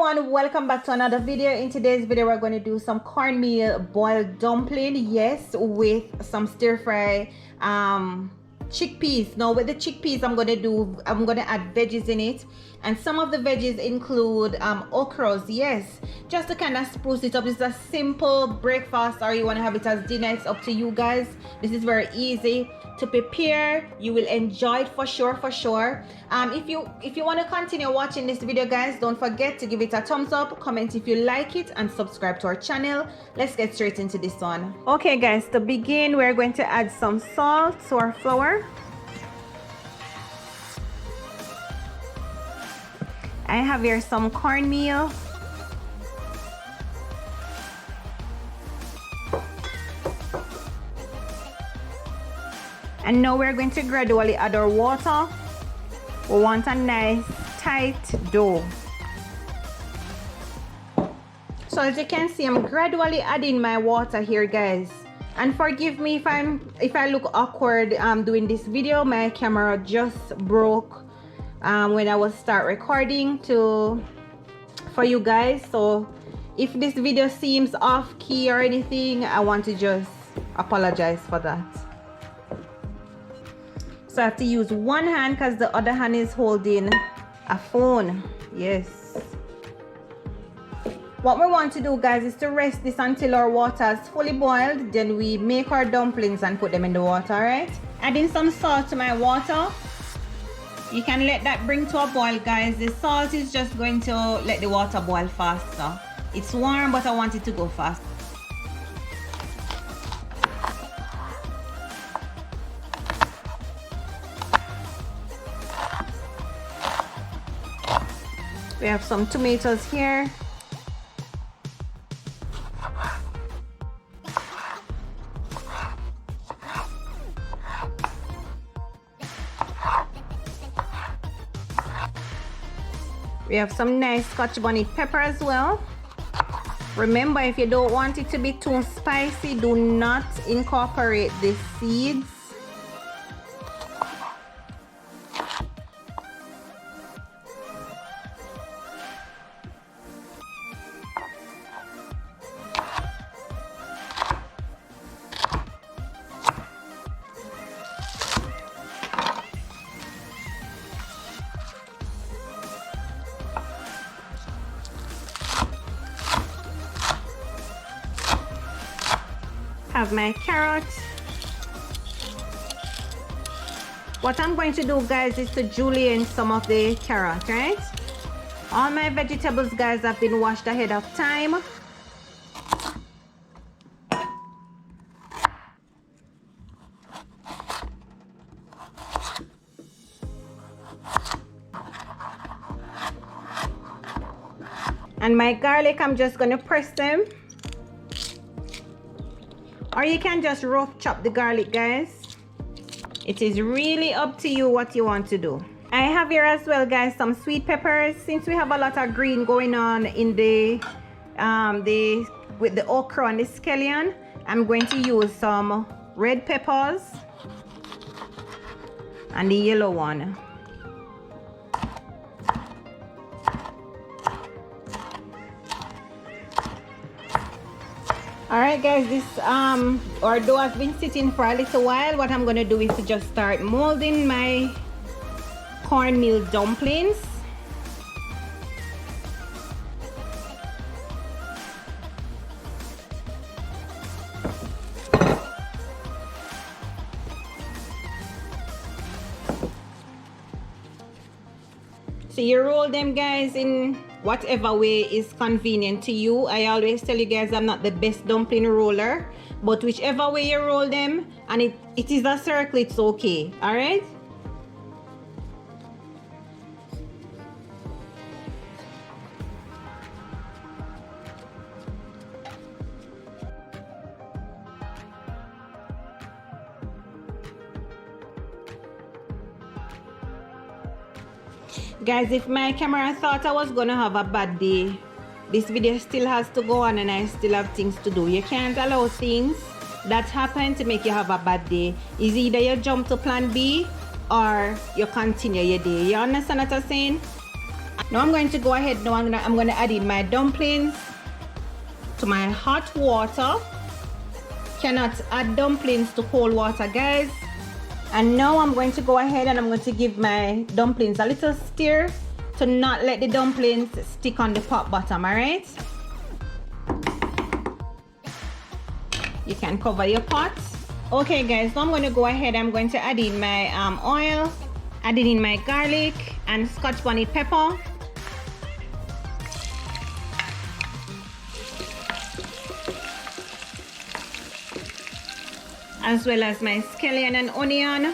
everyone, welcome back to another video. In today's video we're going to do some cornmeal boiled dumpling, yes, with some stir fry chickpeas. Now with the chickpeas I'm going to add veggies in it, and some of the veggies include okras, yes, just to kind of spruce it up. It's a simple breakfast, or you want to have it as dinner, it's up to you guys. This is very easy to prepare. You will enjoy it for sure. If you want to continue watching this video, guys, don't forget to give it a thumbs up, comment if you like it, and subscribe to our channel. Let's get straight into this one. Okay guys, to begin we're going to add some salt to our flour. I have here some cornmeal. And now we're going to gradually add our water. We want a nice tight dough. So as you can see, I'm gradually adding my water here, guys. And forgive me if I look awkward doing this video. My camera just broke when I was start recording for you guys. So if this video seems off key or anything, I want to just apologize for that. So I have to use one hand because the other hand is holding a phone. Yes. What we want to do, guys, is to rest this until our water is fully boiled. Then we make our dumplings and put them in the water, right? Adding some salt to my water. You can let that bring to a boil, guys. The salt is just going to let the water boil faster. It's warm, but I want it to go fast. We have some tomatoes here. We have some nice Scotch bonnet pepper as well. Remember, if you don't want it to be too spicy, do not incorporate the seeds. Have my carrot. What I'm going to do, guys, is to julienne some of the carrot, right? All my vegetables, guys, have been washed ahead of time. And my garlic, I'm just going to press them. Or you can just rough chop the garlic, guys. It is really up to you what you want to do. I have here as well, guys, some sweet peppers. Since we have a lot of green going on in with the okra and the scallion, I'm going to use some red peppers and the yellow one. Alright guys, this our dough has been sitting for a little while. What I'm going to do is to just start molding my cornmeal dumplings. So you roll them, guys, in whatever way is convenient to you. I always tell you guys I'm not the best dumpling roller, but whichever way you roll them and it is a circle, it's okay. All right. Guys, if my camera thought I was gonna have a bad day, this video still has to go on and I still have things to do. You can't allow things that happen to make you have a bad day. Is either you jump to plan B or you continue your day. You understand what I'm saying? Now I'm going to go ahead now, I'm gonna add in my dumplings to my hot water. Cannot add dumplings to cold water, guys. And now I'm going to go ahead and I'm going to give my dumplings a little stir to not let the dumplings stick on the pot bottom, alright? You can cover your pot. Okay guys, now I'm going to go ahead, I'm going to add in my oil, adding in my garlic and Scotch bonnet pepper. As well as my scallion and onion.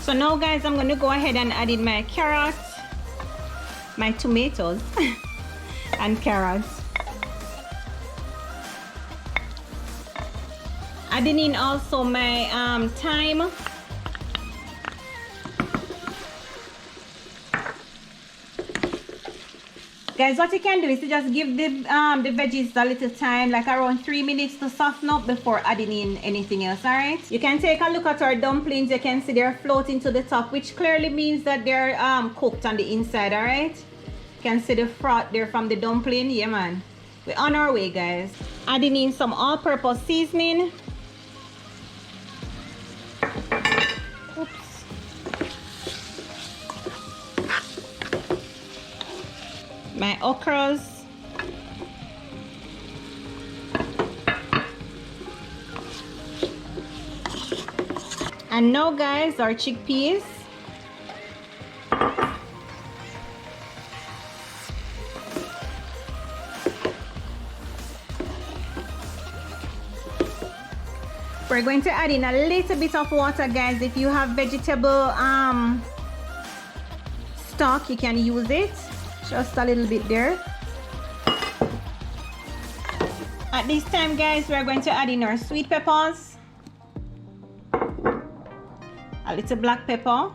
So now guys, I'm going to go ahead and add in my carrots, my tomatoes and carrots. Adding in also my thyme. Guys, what you can do is to just give the veggies a little time, like around 3 minutes to soften up before adding in anything else, alright? You can take a look at our dumplings. You can see they're floating to the top, which clearly means that they're cooked on the inside, alright? You can see the froth there from the dumpling. Yeah, man. We're on our way, guys. Adding in some all-purpose seasoning. Oops. My okras. And now guys, our chickpeas. We're going to add in a little bit of water, guys. If you have vegetable stock, you can use it. Just a little bit there. At this time, guys, we're going to add in our sweet peppers, a little black pepper,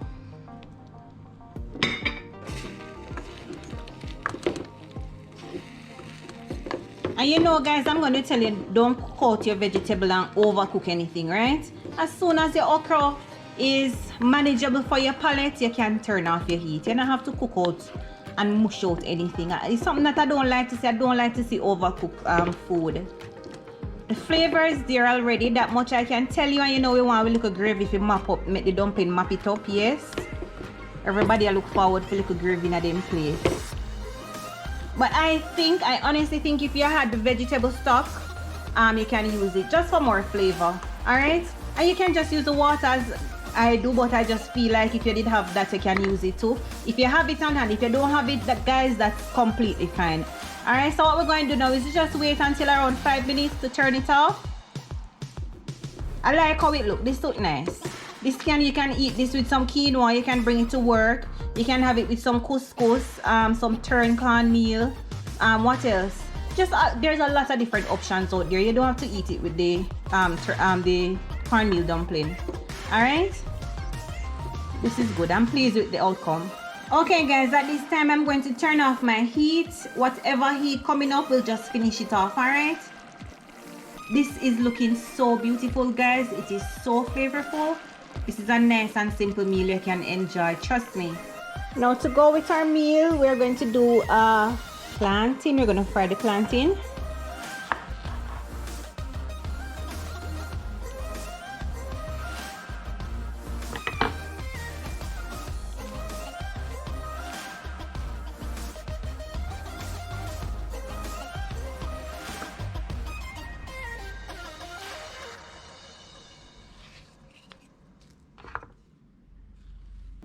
and you know, guys, I'm going to tell you, don't cook out your vegetable and overcook anything, right? As soon as your okra is manageable for your palate, you can turn off your heat. You don't have to cook out and mush out anything. It's something that I don't like to see. I don't like to see overcooked food. The flavor is there already, that much I can tell you. And you know, we want a little gravy if you map up, make the dumpling map it up. Yes, everybody I look forward for little gravy in a them place. But I honestly think if you had the vegetable stock, you can use it just for more flavor. All right, and you can just use the water as I do, but I just feel like if you did have that, you can use it too. If you have it on hand, if you don't have it, that guys, that's completely fine. All right, so what we're going to do now is just wait until around 5 minutes to turn it off. I like how it looks. This looks nice. You can eat this with some quinoa. You can bring it to work. You can have it with some couscous, some turned cornmeal. What else? Just there's a lot of different options out there. You don't have to eat it with the cornmeal dumpling. All right, this is good. I'm pleased with the outcome. Okay guys, at this time I'm going to turn off my heat. Whatever heat coming up, we'll just finish it off. All right, this is looking so beautiful, guys. It is so flavorful. This is a nice and simple meal you can enjoy, trust me. Now to go with our meal, we're going to do plantain. We're going to fry the plantain.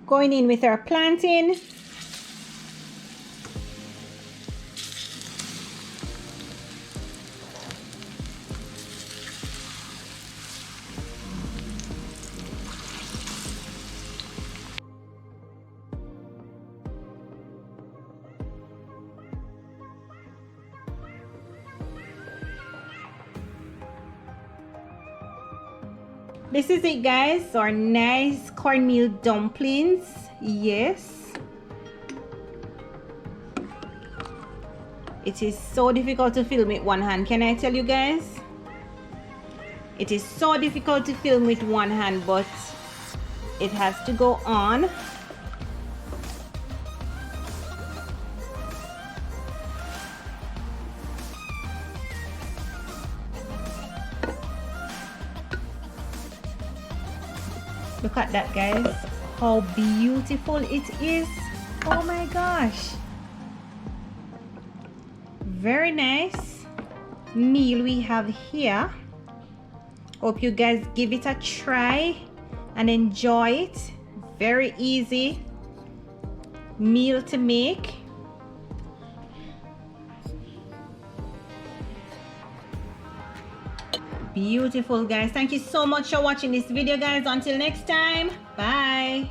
Going in with our plantain. This is it, guys, our nice cornmeal dumplings. Yes, It is so difficult to film with one hand. Can I tell you guys? It is so difficult to film with one hand, but it has to go on. Look at that, guys. How beautiful it is. Oh my gosh. Very nice meal we have here. Hope you guys give it a try and enjoy it. Very easy meal to make. Beautiful, guys. Thank you so much for watching this video, guys. Until next time, bye.